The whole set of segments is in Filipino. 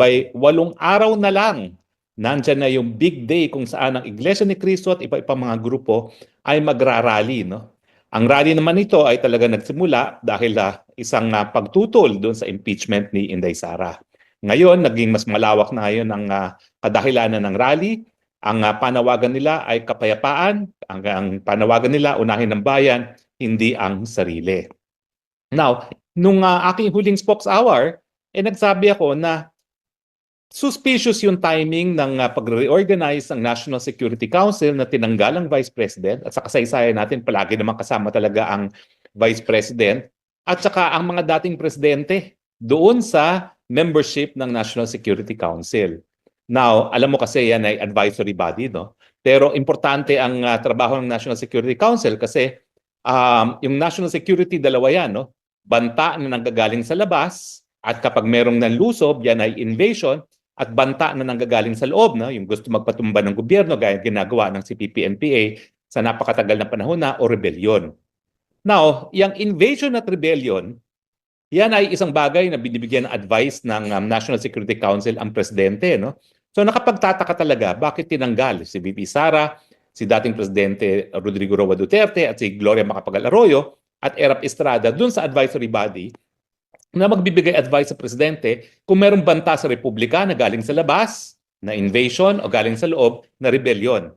abay 8 araw na lang, nandyan na yung big day kung saan ang Iglesia ni Cristo at iba-ibang mga grupo ay magrarally, no? Ang rally naman nito ay talaga nagsimula dahil isang pagtutol doon sa impeachment ni Inday Sara. Ngayon, naging mas malawak na ngayon ang kadahilanan ng rally. Ang panawagan nila ay kapayapaan. Ang panawagan nila, unahin ng bayan, hindi ang sarili. Now, nung aking huling spokes hour, nagsabi ako na suspicious yung timing ng pag-reorganize ng National Security Council na tinanggal ang Vice President at sa kasaysayan natin palagi naman kasama talaga ang Vice President at saka ang mga dating presidente doon sa membership ng National Security Council. Now, alam mo kasi yan ay advisory body, no? Pero importante ang trabaho ng National Security Council kasi yung national security, dalawa yan, no? Banta na nanggagaling sa labas at kapag merong nanlusob, yan ay invasion at banta na nanggagaling sa loob, no? Yung gusto magpatumba ng gobyerno gaya ginagawa ng CPP-NPA sa napakatagal na panahon na o rebellion. Now, yung invasion at rebellion, yan ay isang bagay na binibigyan ng advice ng National Security Council ang presidente, no? So nakapagtataka talaga bakit tinanggal si VP Sara, si dating presidente Rodrigo Roa Duterte at si Gloria Macapagal-Arroyo at Erap Estrada dun sa advisory body na magbibigay advice sa presidente kung merong banta sa republika na galing sa labas, na invasion o galing sa loob na rebellion.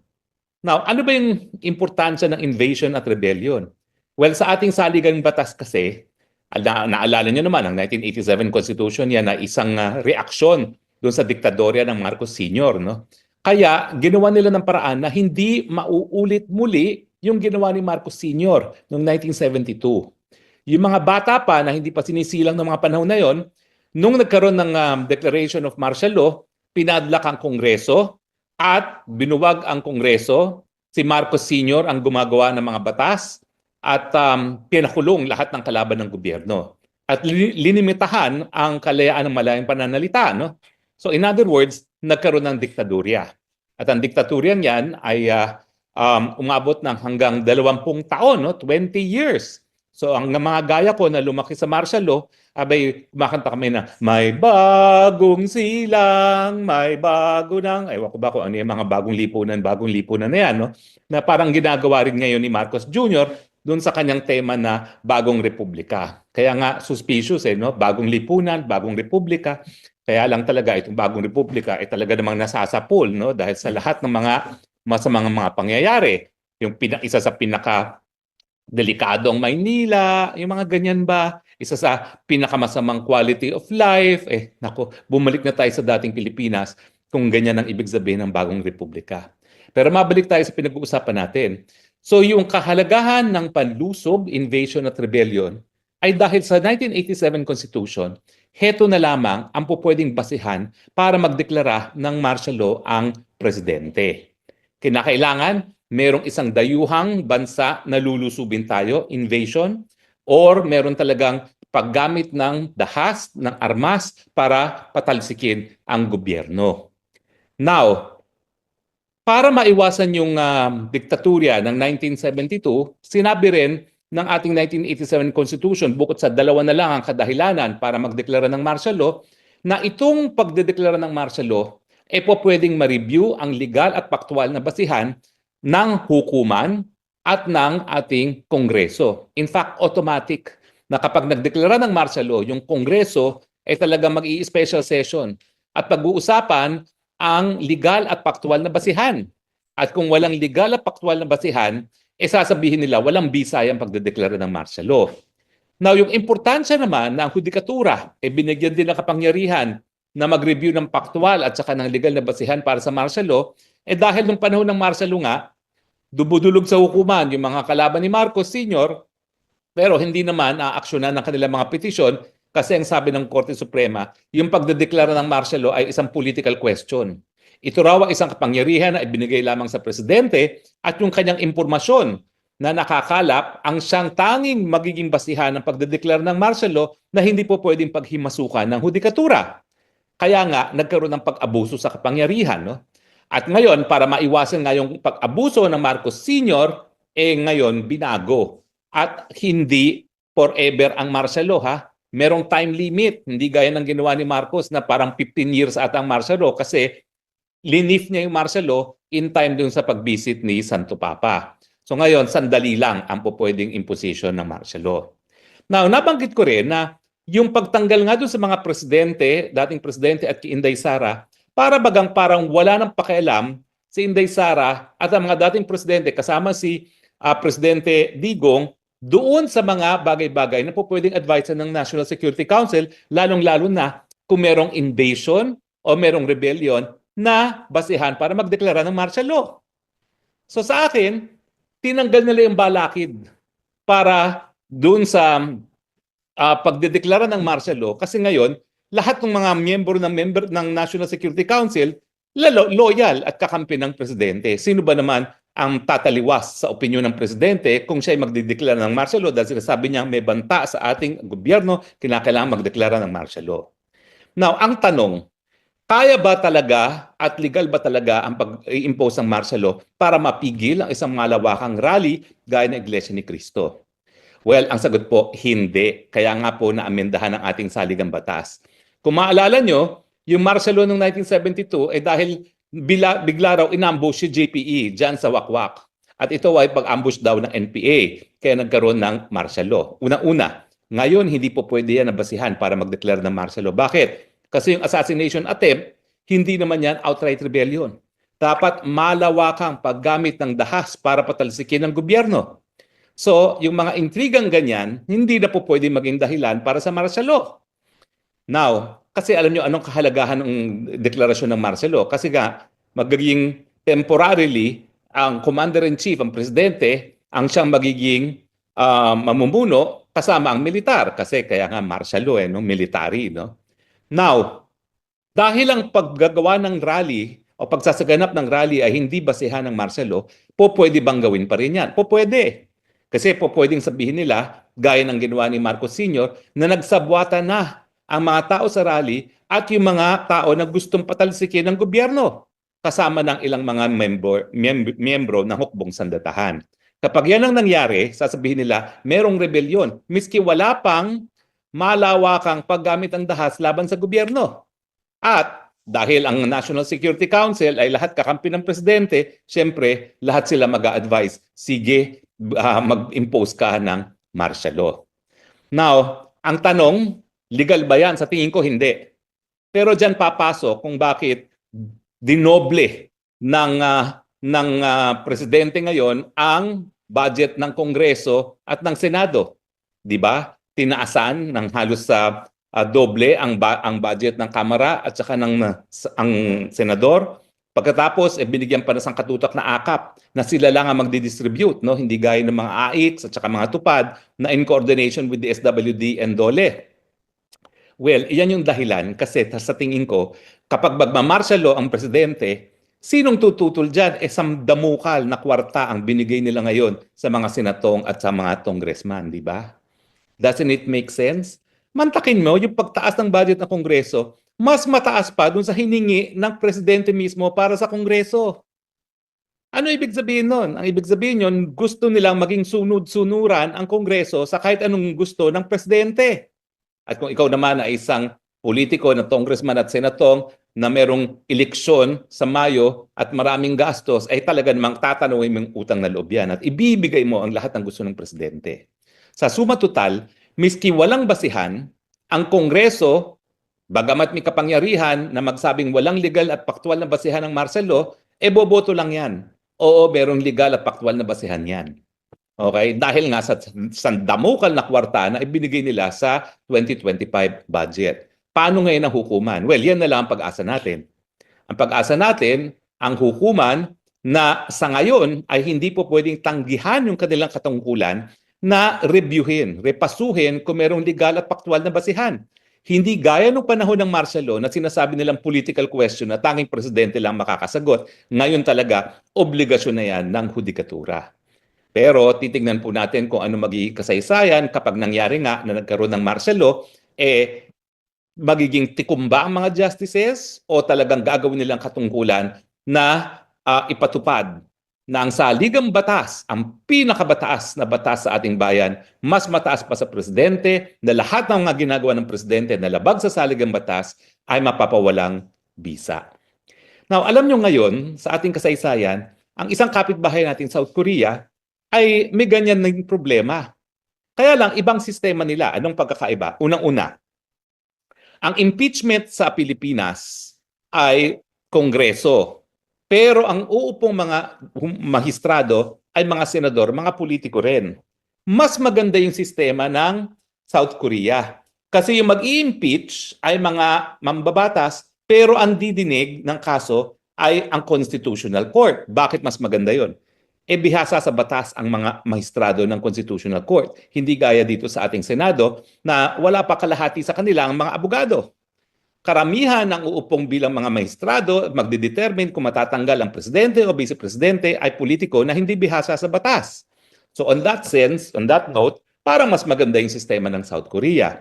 Now, ano ba yung importansya ng invasion at rebellion? Well, sa ating saligang batas kasi, naalala nyo naman, ang 1987 Constitution yan na isang reaksyon doon sa diktadorya ng Marcos Sr. No? Kaya ginawa nila ng paraan na hindi mauulit muli yung ginawa ni Marcos Sr. noong 1972. Yung mga bata pa na hindi pa sinisilang ng mga panahon na yon, nung nagkaroon ng Declaration of Martial Law, pinadlak ang Kongreso at binuwag ang Kongreso. Si Marcos Sr. ang gumagawa ng mga batas at pinakulong lahat ng kalaban ng gobyerno. At linimitahan ang kalayaan ng malayang pananalita. No? So in other words, nagkaroon ng diktadurya. At ang diktaturyan yan ay umabot ng hanggang 20 taon, no? 20 years. So ang mga gaya ko na lumaki sa martial law, abay kumakanta kami na may bagong silang, may bago ng, ewan ko ba kung ano yung mga bagong lipunan na yan, no? Na parang ginagawa rin ngayon ni Marcos Jr. doon sa kanyang tema na bagong republika. Kaya nga suspicious no? Bagong lipunan, bagong republika. Kaya lang talaga itong bagong republika ay talaga namang nasasapul, no? Dahil sa lahat ng mga masamang mga pangyayari. Yung isa sa pinaka delikadong Maynila, yung mga ganyan ba? Isa sa pinakamasamang quality of life. Nako, bumalik na tayo sa dating Pilipinas kung ganyan ang ibig sabihin ng bagong republika. Pero mabalik tayo sa pinag-uusapan natin. So yung kahalagahan ng panlusob, invasion at rebellion ay dahil sa 1987 Constitution, heto na lamang ang pupwedeng basihan para magdeklara ng martial law ang presidente. Kinakailangan merong isang dayuhang bansa na lulusubin tayo, invasion, or meron talagang paggamit ng dahas, ng armas para patalsikin ang gobyerno. Now, para maiwasan yung diktaturya ng 1972, sinabi rin ng ating 1987 Constitution, bukod sa dalawa na lang ang kadahilanan para magdeklara ng martial law, na itong pagdedeklara ng martial law, pwedeng ma-review ang legal at paktual na basihan ng hukuman at ng ating Kongreso. In fact, automatic na kapag nagdeklara ng martial law, yung Kongreso ay talaga mag-i-special session at pag-uusapan ang legal at paktual na basihan. At kung walang legal at paktual na basihan, sasabihin nila walang bisa ang pagdedeklara ng martial law. Now, yung importansya naman na ang hudikatura, binigyan din ng kapangyarihan na mag-review ng paktual at saka ng legal na basihan para sa martial law, dahil nung panahon ng martial law nga, dubudulog sa hukuman yung mga kalaban ni Marcos Sr., pero hindi naman aaksyonan ng kanilang mga petisyon kasi ang sabi ng Korte Suprema, yung pagdedeklara ng martial law ay isang political question. Ito raw ay isang kapangyarihan na ibinigay lamang sa presidente at yung kanyang impormasyon na nakakalap ang siyang tanging magiging basihan ng pagdedeklara ng martial law na hindi po pwedeng paghimasukan ng hudikatura. Kaya nga, nagkaroon ng pag-abuso sa kapangyarihan. No? At ngayon, para maiwasan nga yung pag-abuso ng Marcos Sr., ngayon binago. At hindi forever ang martial law, ha? merong time limit. Hindi gaya ng ginawa ni Marcos na parang 15 years ata ang martial law kasi linif niya yung martial law in time dun sa pag-visit ni Santo Papa. So ngayon, sandali lang ang pupwedeng imposition ng martial law. Now, nabanggit ko rin na yung pagtanggal nga dun sa mga presidente, dating presidente at kay Inday Sara, para bagang parang wala nang pakialam si Inday Sara at ang mga dating presidente kasama si Presidente Digong doon sa mga bagay-bagay na po pwedeng adviser ng National Security Council, lalong-lalo na kung merong invasion o merong rebellion na basihan para magdeklara ng martial law. So sa akin, tinanggal nila yung balakid para doon sa pagdedeklara ng martial law kasi ngayon, lahat ng mga member ng National Security Council loyal at kakampi ng presidente. Sino ba naman ang tataliwas sa opinyon ng presidente kung siya ay magdedeklara ng martial law dahil sinasabi niya may banta sa ating gobyerno, kinakailangan magdeklara ng martial law. Now, ang tanong, kaya ba talaga at legal ba talaga ang pag-impose ng martial law para mapigil ang isang malawakang rally gaya ng Iglesia ni Cristo? Well, ang sagot po, hindi. Kaya nga po naamendahan ang ating saligang batas. Kung maalala nyo, yung martial law noong 1972 ay dahil bigla raw inambush si JPE dyan sa Wakwak. At ito ay pag-ambush daw ng NPA. Kaya nagkaroon ng martial law. Unang-una, ngayon hindi po pwede yan nabasihan para magdeklara ng martial law. Bakit? Kasi yung assassination attempt, hindi naman yan outright rebellion. Dapat malawakang paggamit ng dahas para patalsikin ng gobyerno. So, yung mga intrigang ganyan, hindi na po pwede maging dahilan para sa martial law. Now, kasi alam nyo anong kahalagahan ng deklarasyon ng martial law? Kasi nga, magiging temporarily, ang commander-in-chief, ang presidente, ang siyang magiging mamumuno kasama ang militar. Kasi kaya nga martial law, no? Military. No? Now, dahil ang paggagawa ng rally o pagsasaganap ng rally ay hindi basehan ng martial law, po pwede bang gawin pa rin yan? Po pwede. Kasi po pwedeng sabihin nila, gaya ng ginawa ni Marcos Sr., na nagsabwata na ang mga tao sa rally at yung mga tao na gustong patalsikin ng gobyerno kasama ng ilang mga miyembro ng hukbong sandatahan. Kapag yan ang nangyari, sasabihin nila, merong rebellion, miski wala pang malawakang paggamit ng dahas laban sa gobyerno. At dahil ang National Security Council ay lahat kakampi ng presidente, siyempre lahat sila mag-a-advise, sige, mag-impose ka ng martial law. Now, ang tanong, legal ba yan? Sa tingin ko, hindi. Pero dyan papasok kung bakit dinoble ng presidente ngayon ang budget ng Kongreso at ng Senado. Di ba? Tinaasan ng halos sa doble ang budget ng Kamara at saka ang Senador. Pagkatapos, binigyan pa ng sangkatutak na akap na sila lang ang magdidistribute, no? Hindi gaya ng mga AICs at saka mga tupad na in coordination with the SWD and DOLE. Well, iyan yung dahilan kasi sa tingin ko, kapag magmamartial law ang presidente, sinong tututol dyan? Samdamukal na kwarta ang binigay nila ngayon sa mga senatong at sa mga congressman, di ba? Doesn't it make sense? Mantakin mo yung pagtaas ng budget ng Kongreso, mas mataas pa dun sa hiningi ng presidente mismo para sa Kongreso. Ano ibig sabihin nun? Ang ibig sabihin yun, gusto nilang maging sunod-sunuran ang Kongreso sa kahit anong gusto ng presidente. At kung ikaw naman ay isang politiko na congressman at senatong na merong eleksyon sa Mayo at maraming gastos, ay talaga namang tatanungin mong utang na loob yan at ibibigay mo ang lahat ng gusto ng presidente. Sa suma total, miski walang basihan, ang Kongreso, bagamat may kapangyarihan na magsabing walang legal at paktual na basihan ng martial law, boboto lang yan. Oo, merong legal at paktual na basihan yan. Okay? Dahil nga sa sandamukal na kwarta na ibinigay nila sa 2025 budget. Paano ngayon ang hukuman? Well, yan na lang ang pag-asa natin. Ang pag-asa natin, ang hukuman na sa ngayon ay hindi po pwedeng tanggihan yung kanilang katungkulan na reviewin, repasuhin kung merong legal at paktual na basihan. Hindi gaya nung panahon ng martial law na sinasabi nilang political question na tanging presidente lang makakasagot. Ngayon talaga, obligasyon na yan ng hudikatura. Pero titingnan po natin kung ano magiging kasaysayan kapag nangyari nga na nagkaroon ng martial law, magiging tikumba ang mga justices o talagang gagawin nilang katungkulan na ipatupad na ang saligang batas, ang pinakabataas na batas sa ating bayan, mas mataas pa sa presidente, na lahat ng mga ginagawa ng presidente na labag sa saligang batas ay mapapawalang bisa. Now, alam nyo ngayon, sa ating kasaysayan, ang isang kapitbahay natin, South Korea, ay may ganyan ng problema. Kaya lang, ibang sistema nila. Anong pagkakaiba? Unang-una, ang impeachment sa Pilipinas ay kongreso. Pero ang uupong mga magistrado ay mga senador, mga politiko rin. Mas maganda yung sistema ng South Korea. Kasi yung mag-i-impeach ay mga mambabatas, pero ang didinig ng kaso ay ang Constitutional Court. Bakit mas maganda yon? Bihasa sa batas ang mga magistrado ng Constitutional Court. Hindi gaya dito sa ating Senado na wala pa kalahati sa kanila ang mga abogado. Karamihan ng uupong bilang mga magistrado magdedetermine kung matatanggal ang presidente o vice-presidente ay politiko na hindi bihasa sa batas. So on that sense, on that note, parang mas maganda yung sistema ng South Korea.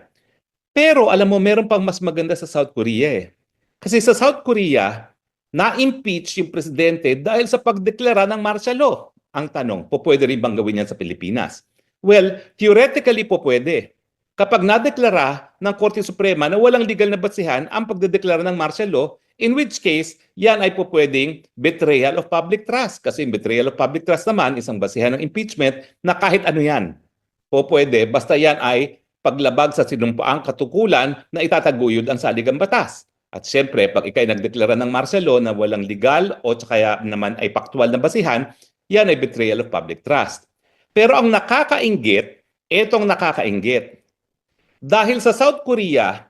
Pero alam mo, meron pang mas maganda sa South Korea eh. Kasi sa South Korea, na-impeach yung presidente dahil sa pagdeklara ng martial law. Ang tanong, pwede rin bang gawin yan sa Pilipinas? Well, theoretically pwede. Kapag nadeklara ng Korte Suprema na walang legal na basihan ang pagdedeklara ng martial law, in which case, yan ay pwedeng betrayal of public trust. Kasi betrayal of public trust naman, isang basihan ng impeachment na kahit ano yan. Pwede, basta yan ay paglabag sa sinumpaang katukulan na itataguyod ang saligang batas. At siyempre, pag ikay nagdeklara ng martial law na walang legal o kaya naman ay paktual na basihan, yan ay betrayal of public trust. Pero ang nakakainggit, etong nakakainggit. Dahil sa South Korea,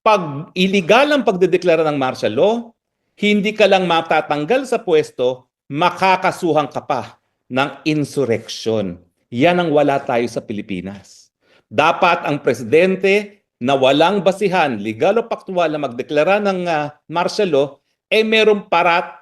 pag illegal ang pagdedeklara ng martial law, hindi ka lang matatanggal sa pwesto, makakasuhan ka pa ng insurrection. Yan ang wala tayo sa Pilipinas. Dapat ang presidente na walang basihan, legal o paktual na magdeklara ng martial law, merong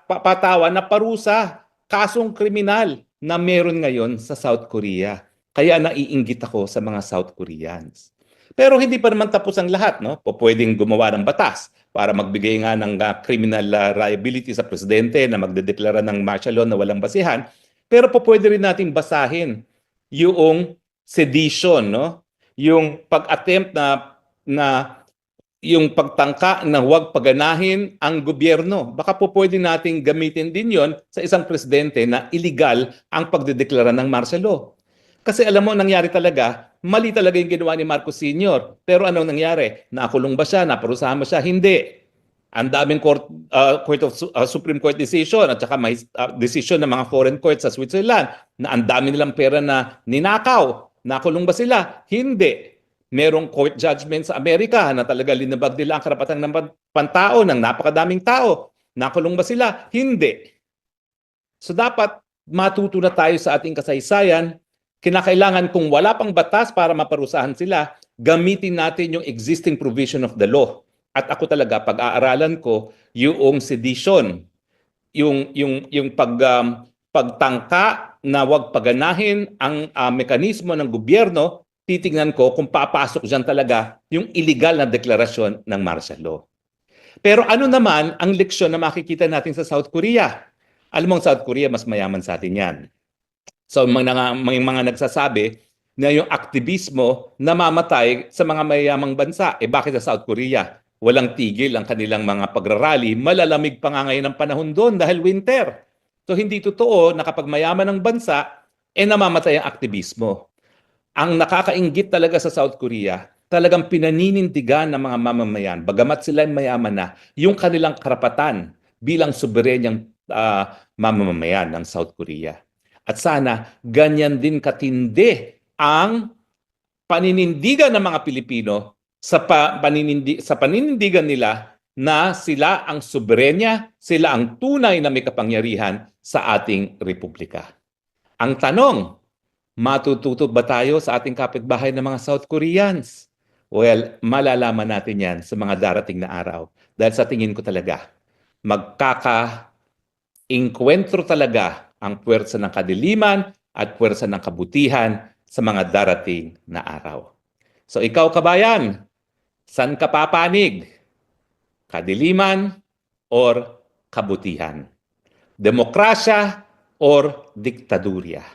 patawan na parusa, kasong kriminal na meron ngayon sa South Korea. Kaya naiinggit ako sa mga South Koreans. Pero hindi pa naman tapos ang lahat, no? Pwedeng gumawa ng batas para magbigay nga ng criminal liability sa presidente na magdedeklara ng martial law na walang basihan. Pero pwede rin natin basahin yung sedition, no? Yung pag-attempt na yung pagtangka na huwag paganahin ang gobyerno. Baka pwede nating gamitin din yon sa isang presidente na illegal ang pagdedeklara ng martial law. Kasi alam mo, nangyari talaga, mali talaga yung ginawa ni Marcos Sr. Pero anong nangyari? Nakulong ba siya? Naparusahan ba siya? Hindi. Ang daming Supreme Court decision at saka may decision ng mga foreign courts sa Switzerland na ang dami nilang pera na ninakaw. Nakulong ba sila? Hindi. Merong court judgment sa Amerika na talaga linabag nila ang karapatan ng pantao ng napakadaming tao. Nakulong ba sila? Hindi. So dapat matuto na tayo sa ating kasaysayan. Kinakailangan kung wala pang batas para maparusahan sila, gamitin natin yung existing provision of the law. At ako talaga, pag-aaralan ko yung sedition, yung pagtangka na wag paganahin ang mekanismo ng gobyerno, titingnan ko kung papasok dyan talaga yung illegal na deklarasyon ng martial law. Pero ano naman ang leksyon na makikita natin sa South Korea? Alam mo, South Korea, mas mayaman sa atin yan. So may mga nagsasabi na yung aktivismo namamatay sa mga mayayamang bansa. Bakit sa South Korea? Walang tigil ang kanilang mga pagrarally. Malalamig pa nga ngayon ang panahon doon dahil winter. So hindi totoo na kapag mayaman ang bansa, namamatay ang aktivismo. Ang nakakainggit talaga sa South Korea, talagang pinaninindigan ng mga mamamayan, bagamat sila mayaman na, yung kanilang karapatan bilang soberenyang mamamayan ng South Korea. At sana ganyan din katindi ang paninindigan ng mga Pilipino sa paninindigan nila na sila ang soberenya, sila ang tunay na may kapangyarihan sa ating republika. Ang tanong, matututo ba tayo sa ating kapitbahay ng mga South Koreans? Well, malalaman natin yan sa mga darating na araw. Dahil sa tingin ko talaga, magkaka-inkwentro talaga ang puwersa ng kadiliman at puwersa ng kabutihan sa mga darating na araw. So ikaw, kabayan, saan ka papanig? Kadiliman or kabutihan? Demokrasya or diktadurya?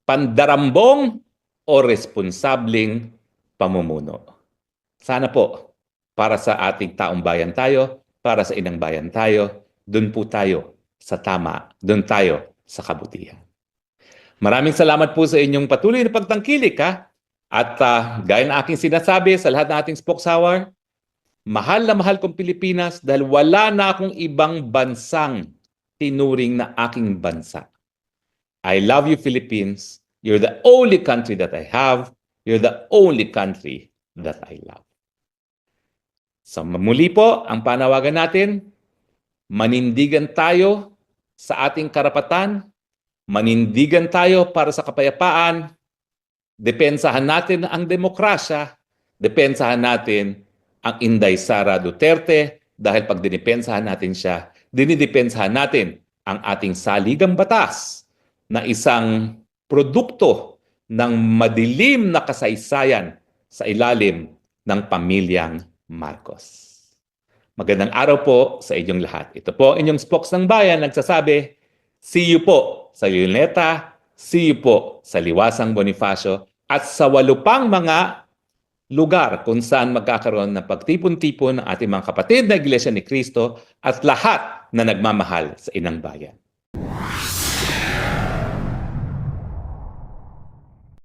Pandarambong o responsableng pamumuno? Sana po, para sa ating taong bayan tayo, para sa inang bayan tayo, doon po tayo sa tama, doon tayo sa kabutihan. Maraming salamat po sa inyong patuloy na pagtangkilik, ha? At gaya ng aking sinasabi sa lahat ng ating Spokeshawar, mahal na mahal kong Pilipinas dahil wala na akong ibang bansang tinuring na aking bansa. I love you, Philippines. You're the only country that I have. You're the only country that I love. So muli po, ang panawagan natin, manindigan tayo sa ating karapatan, manindigan tayo para sa kapayapaan, depensahan natin ang demokrasya, depensahan natin ang Inday Sara Duterte, dahil pag dinipensahan natin siya, dinidepensahan natin ang ating saligang batas na isang produkto ng madilim na kasaysayan sa ilalim ng pamilyang Marcos. Magandang araw po sa inyong lahat. Ito po inyong Spokes ng Bayan nagsasabi, see you po sa Luneta, see you po sa Liwasang Bonifacio at sa 8 pang mga lugar kung saan magkakaroon ng pagtipon-tipon ng ating mga kapatid na Iglesia ni Cristo at lahat na nagmamahal sa inang bayan.